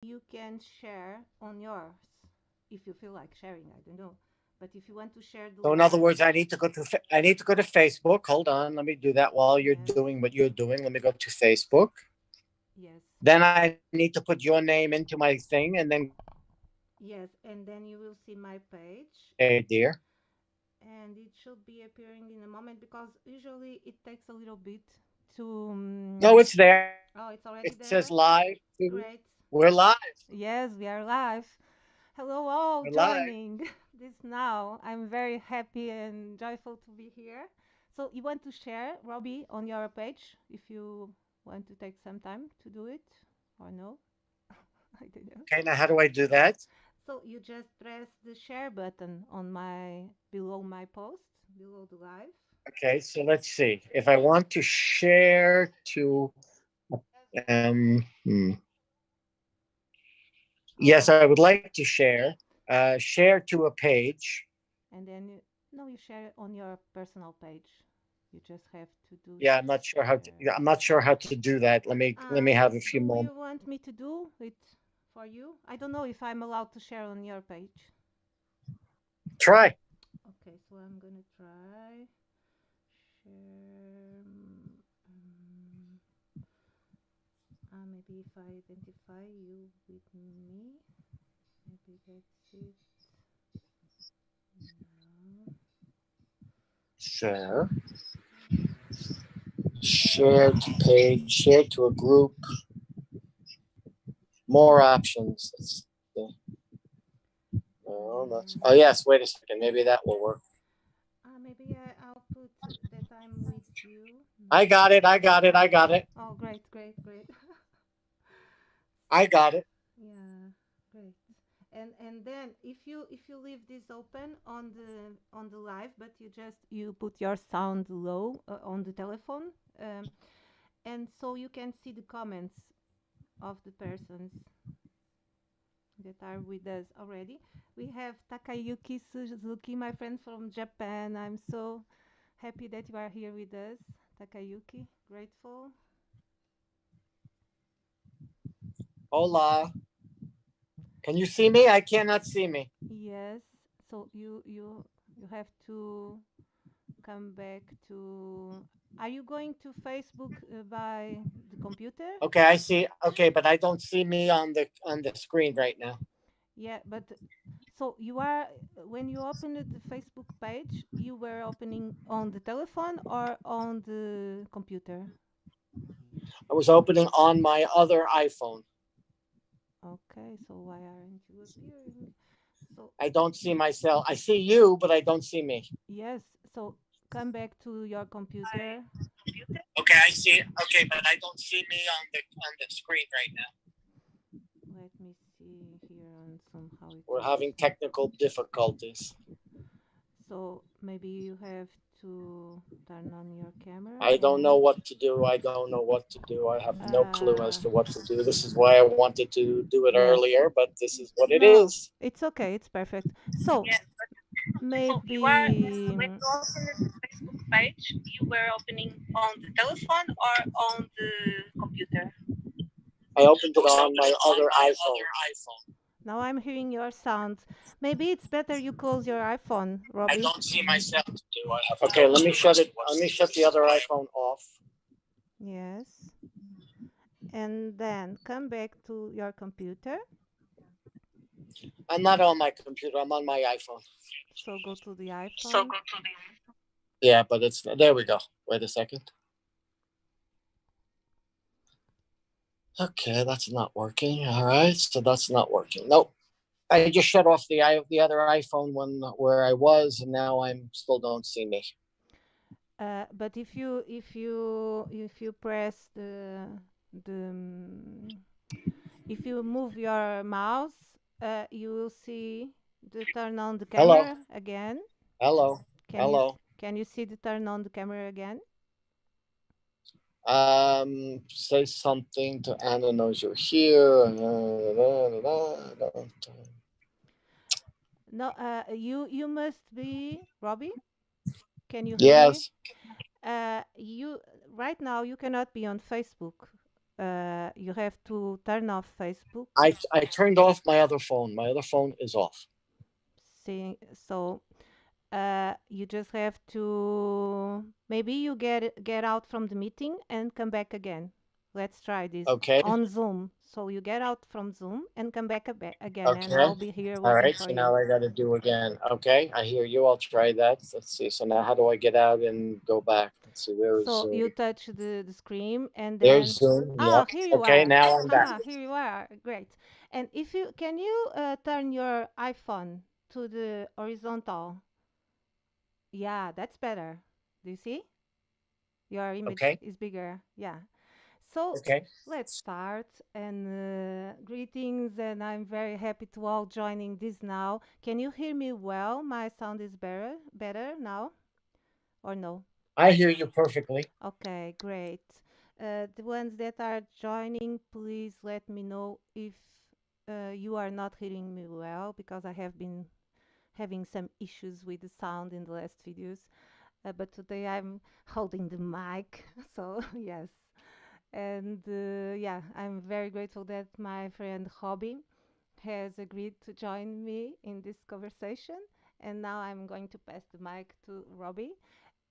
you can share on yours if you feel like sharing. I don't know, but if you want to share the So in other live, words, I need to go to Facebook. Hold on, let me do that while you're yes, doing what you're doing. Let me go to Facebook. yes, Then I need to put your name into my thing and then go to your page. yes, and then you will see my page, Okay, dear. and it should be appearing in a moment because usually it takes a little bit to. No, it's there. Oh, it's It already says there. live. Great. We're live. Yes, we are live. Hello, all We're live. joining this now. I'm very happy and joyful to be here. So, you want to share, Robbie, on your page if you want to take some time to do it or no? I don't know. Okay, now how do I do that? So, you just press the share button on my below my post, below the live. Okay, so let's see. If I want to share to, yes, Oh, I would like to share. Share to a page. and then no, you share it on your personal page. You just have to do Yeah, I'm not sure how to. share. Yeah, I'm not sure how to do that. Let me have a few Do moments. you want me to do it for you? I don't know if I'm allowed to share on your page. Try. Okay, so I'm gonna try share. Maybe if I identify you with me, maybe that's it. No. Share. Share to page. Share to a group. More options. Let's see. Oh, that's. Oh Mm, yes. Wait a second. Maybe that will work. maybe I'll put that I'm with you. I No. got it. I got it. I got it. Oh, great, great, great. I got it. Yeah, great. And then if you leave this open on the live, but you put your sound low on the telephone, um, and so you can see the comments of the persons that are with us already. We have Takayuki Suzuki, my friend from Japan. I'm so happy that you are here with us, Takayuki. Grateful. Hola. Can you see me? I cannot see me. Yes. So you have to come back to. Are you going to Facebook by the computer? Okay, I see. Okay, but I don't see me on the screen right now. Yeah, but so you are when you opened the Facebook page, you were opening on the telephone or on the computer? I was opening on my other iPhone. Okay, so why aren't you appearing? So I don't see myself. I see you, but I don't see me. yes, so come back to your computer. Okay, I see. Okay, but I don't see me on the screen right now. Let me see here on somehow it We're works. having technical difficulties. So maybe you have to turn on your camera I don't know or what to do. I don't know what to do. I have no clue as uh to what to do. This is why I wanted to do it yes. earlier, but this is what it No, is. it's okay, it's perfect. So Yeah. So you are maybe when you open the Facebook page, you were opening on the telephone or on the computer? I opened it on my other iPhone. now I'm hearing your sound. Maybe it's better you close your iPhone, I Robbie. don't see myself to do. I have okay, let me shut it. Let me shut the other iPhone off. Yes. And then come back to your computer. I'm not on my computer. I'm on my iPhone. So go to the So iPhone. go to the. Yeah, but it's there. We go. Wait a second. Okay, that's not working. All right, so that's not working. Nope. I just shut off the other iPhone one where I was, and now I'm still don't see me. But if you press the if you move your mouse, you will see the turn on the Hello, camera again. hello, Can you hello. can you see the turn on the camera again? Say something to Anna knows you're here. No, you must be Robbie. Can you hear me? Yes. You right now you cannot be on Facebook. you have to turn off Facebook. I turned off my other phone. My other phone is off. So you just have to maybe you get out from the meeting and come back again. Let's try this Okay. on Zoom. So you get out from Zoom and come back again, and Okay. I'll be here All waiting right. for So you. now I got to do again. Okay. I hear you. I'll try that. Let's see. So now how do I get out and go back? Let's see. Where is So you Zoom? touch the screen and There's then Zoom. ah, Yep. here you Okay. are. Now I'm back. Haha, here you are. Great. And if you can you turn your iPhone to the horizontal? Yeah, that's better. Do you see? Your image Okay. is bigger. Yeah. So Okay. let's start. And greetings, and I'm very happy to all joining this now. Can you hear me well? My sound is better now, or no? I hear you perfectly. Okay, great. The ones that are joining, please let me know if you are not hearing me well, because I have been having some issues with the sound in the last videos. But today I'm holding the mic, so yes. And yeah, I'm very grateful that my friend Hobby has agreed to join me in this conversation. And now I'm going to pass the mic to Robbie.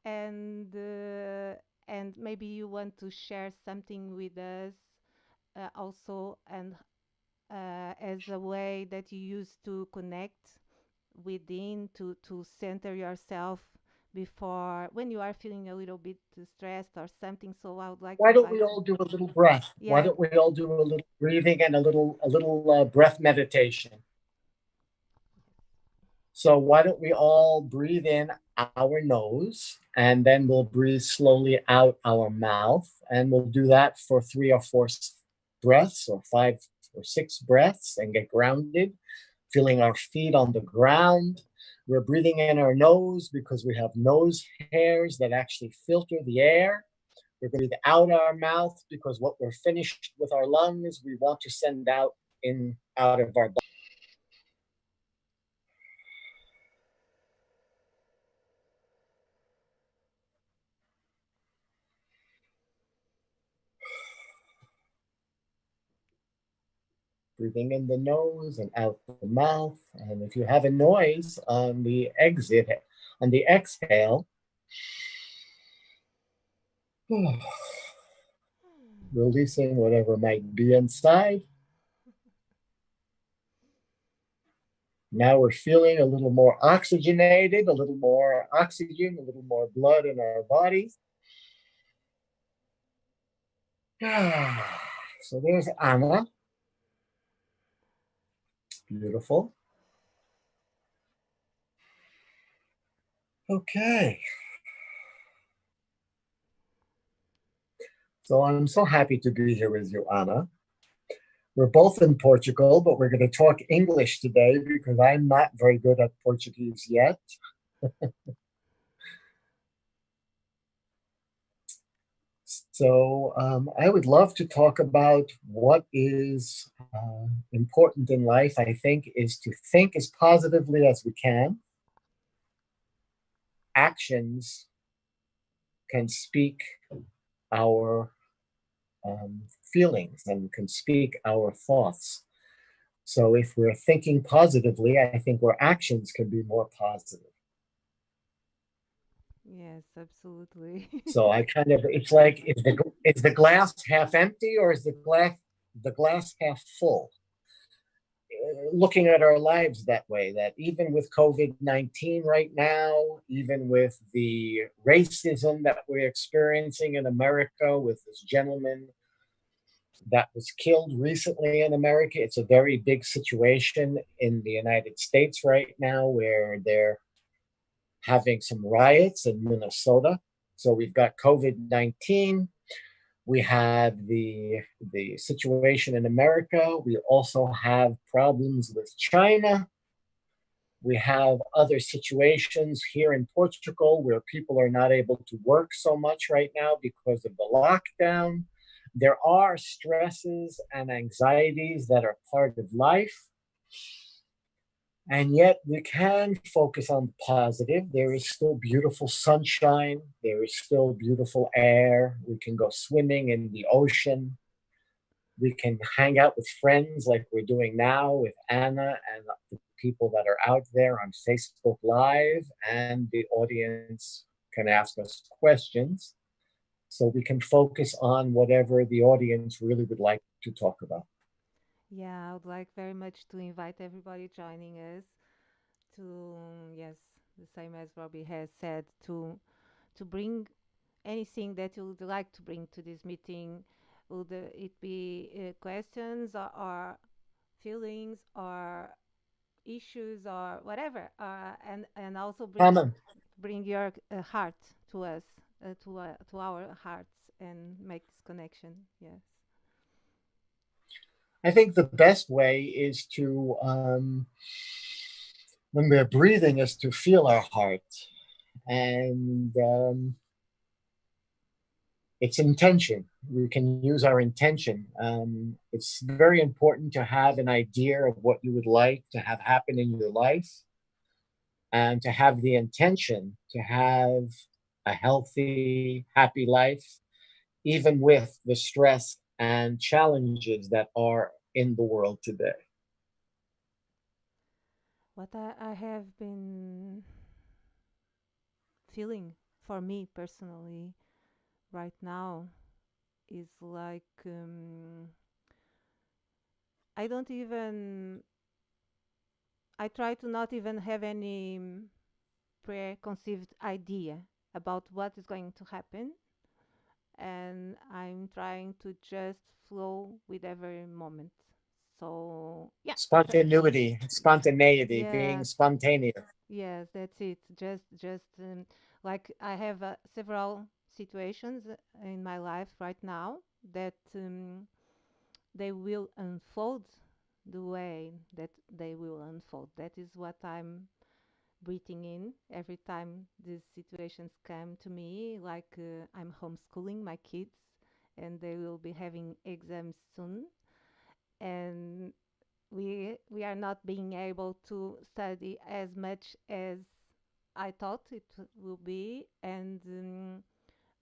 And maybe you want to share something with us also, and as a way that you use to connect within to center yourself before when you are feeling a little bit stressed or something. So I would like to Why don't invite we you. all do a little breath? Why Yeah. don't we all do a little breathing and a little breath meditation? So why don't we all breathe in our nose and then we'll breathe slowly out our mouth, and we'll do that for 3 or 4 breaths or 5 or 6 breaths and get grounded, feeling our feet on the ground. We're breathing in our nose because we have nose hairs that actually filter the air. We're going to breathe out our mouth because what we're finished with our lungs, we want to send out of our body. Breathing in the nose and out the mouth. And if you have a noise on the exhale, releasing whatever might be inside. Now we're feeling a little more oxygenated, a little more oxygen, a little more blood in our body. So there's Anna. Beautiful. Okay. So I'm so happy to be here with you, Anna. We're both in Portugal, but we're going to talk English today because I'm not very good at Portuguese yet. So I would love to talk about what is important in life, I think, is to think as positively as we can. Actions can speak our feelings and can speak our thoughts. So if we're thinking positively, I think our actions can be more positive. Yes, absolutely. So I kind of, it's like, is the glass half empty or is the glass half full? Looking at our lives that way, that even with COVID-19 right now, even with the racism that we're experiencing in America with this gentleman that was killed recently in America, it's a very big situation in the United States right now where they're having some riots in Minnesota. So we've got COVID-19. We have the situation in America. We also have problems with China. We have other situations here in Portugal where people are not able to work so much right now because of the lockdown. There are stresses and anxieties that are part of life. And yet we can focus on the positive. There is still beautiful sunshine. There is still beautiful air. We can go swimming in the ocean. We can hang out with friends like we're doing now with Anna and the people that are out there on Facebook Live, and the audience can ask us questions. So we can focus on whatever the audience really would like to talk about. Yeah, I would like very much to invite everybody joining us to, yes, the same as Robbie has said, to bring anything that you would like to bring to this meeting. Would it be questions or feelings or issues or whatever, and also Common. bring your heart to us, to our hearts, and make this connection. Yes. I think the best way is to, when we're breathing, is to feel our heart. And it's intention. We can use our intention. It's very important to have an idea of what you would like to have happen in your life, and to have the intention to have a healthy, happy life, even with the stress and challenges that are in the world today. What I have been feeling for me personally right now is like I don't even I try to not even have any preconceived idea about what is going to happen, and I'm trying to just flow with every moment. So yeah, Spontaneity, being yes, spontaneous. yes, that's it. Just like I have several situations in my life right now that they will unfold the way that they will unfold. That is what I'm breathing in every time these situations come to me. Like I'm homeschooling my kids, and they will be having exams soon, and we are not being able to study as much as I thought it will be, and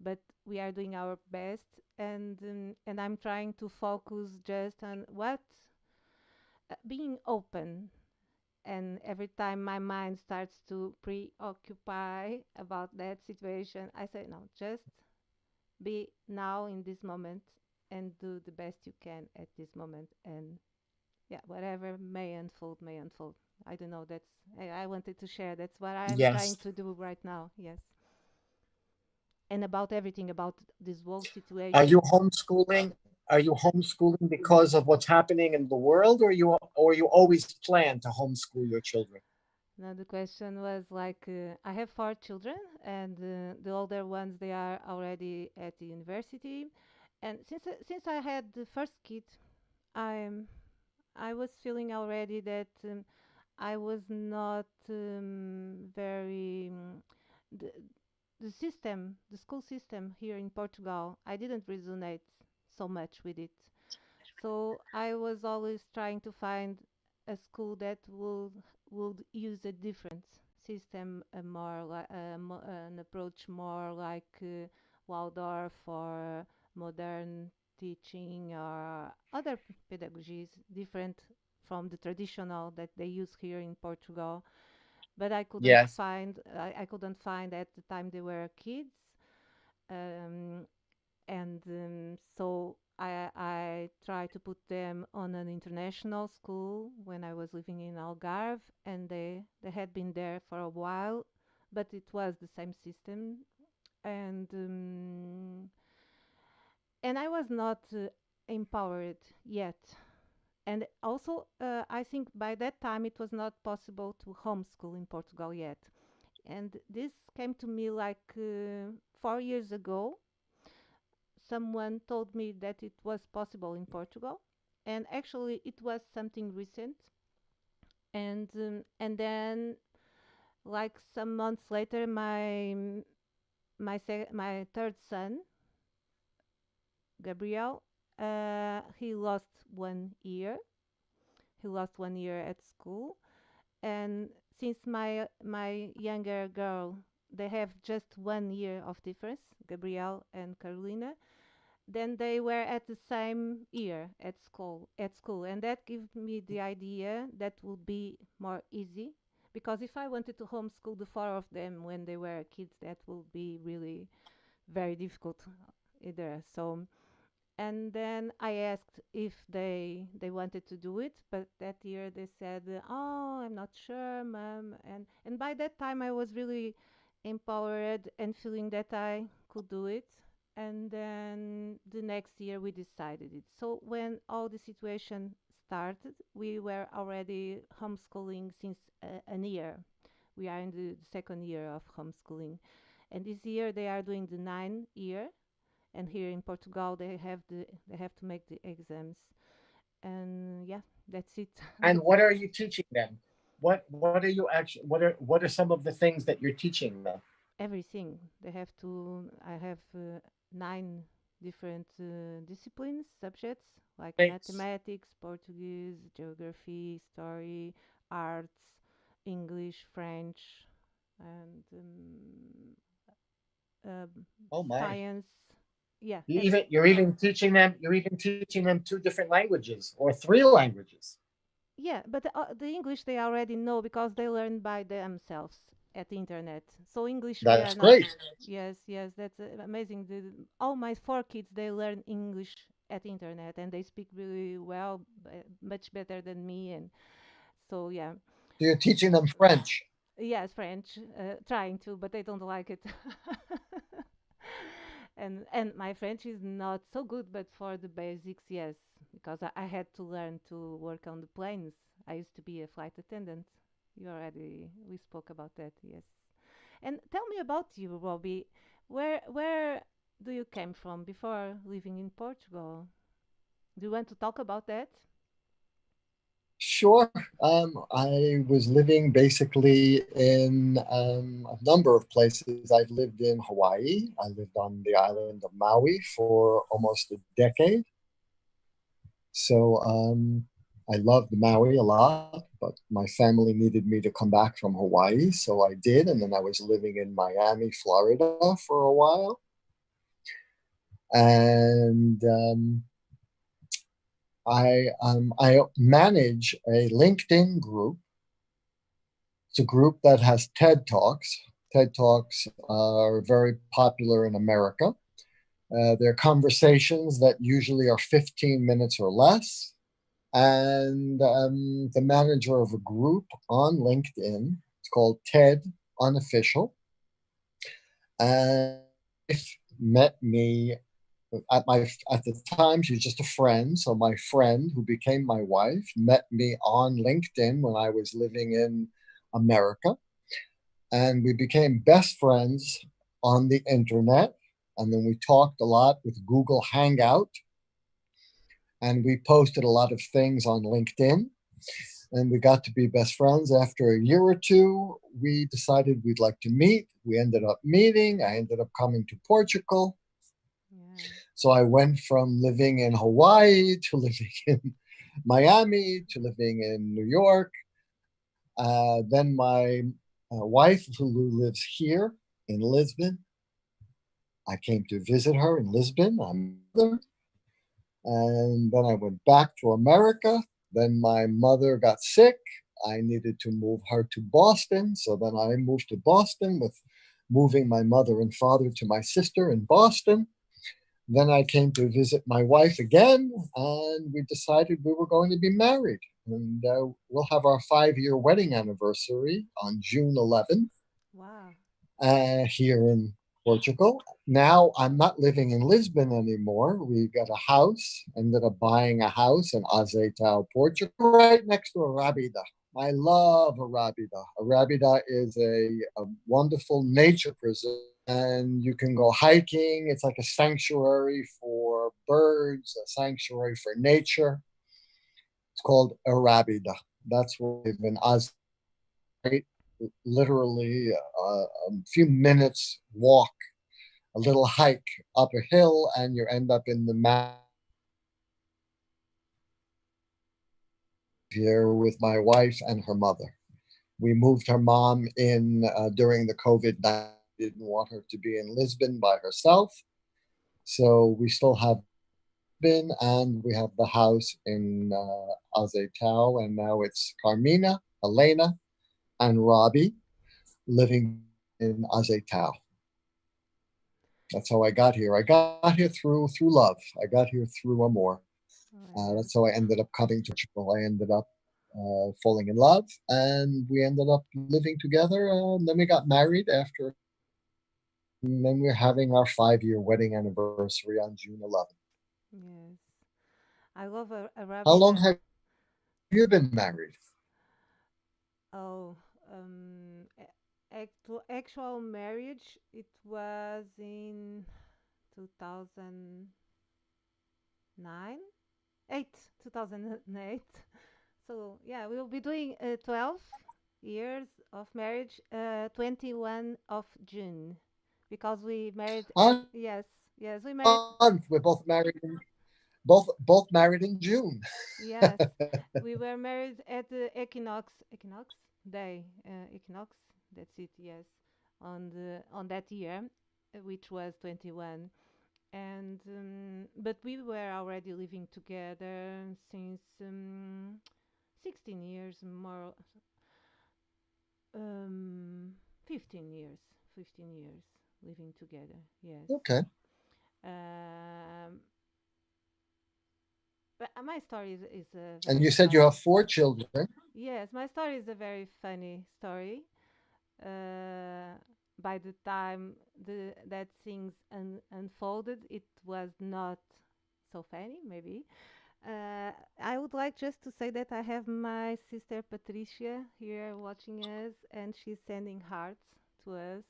but we are doing our best, and I'm trying to focus just on what being open. And every time my mind starts to preoccupy about that situation, I say no, just be now in this moment and do the best you can at this moment, and yeah, whatever may unfold, may unfold. I don't know. I wanted to share. That's what I'm trying Yes. to do right now. Yes, and about everything about this whole Are you situation. homeschooling? Are you homeschooling because of what's happening in the world, or you always plan to homeschool your children? Now the question was like, I have four children, and the older ones they are already at the university, and since I had the first kid, I'm I was feeling already that I was not very the the school system here in Portugal. I didn't resonate so much with it. So I was always trying to find a school that would use a different system, a more like an approach more like Waldorf or modern teaching or other pedagogies different from the traditional that they use here in Portugal. But Yes. I couldn't find at the time they were kids. Um, and so I tried to put them on an international school when I was living in Algarve, and they had been there for a while, but it was the same system, and and I was not empowered yet. And also, I think by that time it was not possible to homeschool in Portugal yet. And this came to me like 4 years ago. Someone told me that it was possible in Portugal, and actually it was something recent. And then, like some months later, my third son, Gabriel, he lost 1 year. He lost 1 year at school, and since my younger girl, they have just 1 year of difference, Gabriel and Carolina. then they were at the same year at school, and that gave me the idea that would be more easy, because if I wanted to homeschool the four of them when they were kids, that would be really very difficult either. So, and then I asked if they wanted to do it, but that year they said, "Oh, I'm not sure, mom." And by that time I was really empowered and feeling that I could do it. And then the next year we decided it. So when all the situation started, we were already homeschooling since an year. We are in the second year of homeschooling, and this year they are doing the 9 year, and here in Portugal they have to make the exams. And yeah, that's it. And That's what are you teaching them? What are you actually what are some of the things that you're teaching them? everything. They have to. I have 9 different disciplines, subjects like Thanks. mathematics, Portuguese, geography, story, arts, English, French, and um, Oh my. science. Yeah, You even you're even teaching them two different languages or three languages. yeah, but the English they already know because they learn by themselves at the internet. So English we are That's not. great. Yes, yes, that's amazing. All my 4 kids they learn English at the internet, and they speak really well, much better than me. And so yeah, So you're teaching them French. yes, French, trying to, but they don't like it. And my French is not so good, but for the basics, yes, because I had to learn to work on the planes. I used to be a flight attendant. We spoke about that, yes. And tell me about you, Robbie. Where do you came from before living in Portugal? Do you want to talk about that? Sure. I was living basically in a number of places. I've lived in Hawaii. I lived on the island of Maui for almost a decade. So I loved Maui a lot, but my family needed me to come back from Hawaii. So I did. And then I was living in Miami, Florida for a while. And I manage a LinkedIn group. It's a group that has TED Talks. TED Talks are very popular in America. They're conversations that usually are 15 minutes or less. And the manager of a group on LinkedIn. It's called TED Unofficial. And met me at the time she was just a friend. So my friend who became my wife met me on LinkedIn when I was living in America, and we became best friends on the internet. And then we talked a lot with Google Hangout, and we posted a lot of things on LinkedIn. And we got to be best friends. After a year or two, we decided we'd like to meet. We ended up meeting. I ended up coming to Portugal. Yeah. So I went from living in Hawaii to living in Miami to living in New York. Then my wife, who lives here in Lisbon, I came to visit her in Lisbon. I'm there. And then I went back to America. Then my mother got sick. I needed to move her to Boston. So then I moved to Boston with moving my mother and father to my sister in Boston. Then I came to visit my wife again, and we decided we were going to be married. And we'll have our 5 year wedding anniversary on June 11th Wow. here in Portugal. Now I'm not living in Lisbon anymore. We got a house, ended up buying a house in Azeitão, Portugal, right next to Arabida. I love Arabida. Arabida is a wonderful nature preserve, and you can go hiking. It's like a sanctuary for birds, a sanctuary for nature. It's called Arabida. That's where we live in Az, right? Literally a few minutes walk, a little hike up a hill, and you end up in the mountain here with my wife and her mother. We moved her mom in during the COVID-19. Didn't want her to be in Lisbon by herself. So we still have been, and we have the house in Azetao, and now it's Carmina, Elena, and Robbie living in Azetao. That's how I got here. I got here through love. I got here through amor. Oh, yes. That's how I ended up coming to Portugal. I ended up falling in love, and we ended up living together. And then we got married after, and then we're having our 5 year wedding anniversary on June 11th. Yes. I love How Arabic. long have you been married? Oh, actual marriage, it was in 2009, 8, 2008. So yeah, we'll be doing 12 years of marriage, 21 of June, because we married at, On yes, yes, we married, we're both married in both married in June. yes, we were married at the equinox day, equinox. That's it. Yes, on that year, which was 21. And but we were already living together since 16 years, more, um 15 years, 15 years living together. Yes. Okay. um but my story is a And very you said you funny. have 4 children. Yes, my story is a very funny story. uh by the time that things unfolded, it was not so funny, maybe. I would like just to say that I have my sister Patricia here watching us, and she's sending hearts to us.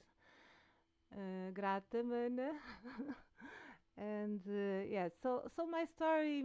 Grata, mana. And yeah, so my story.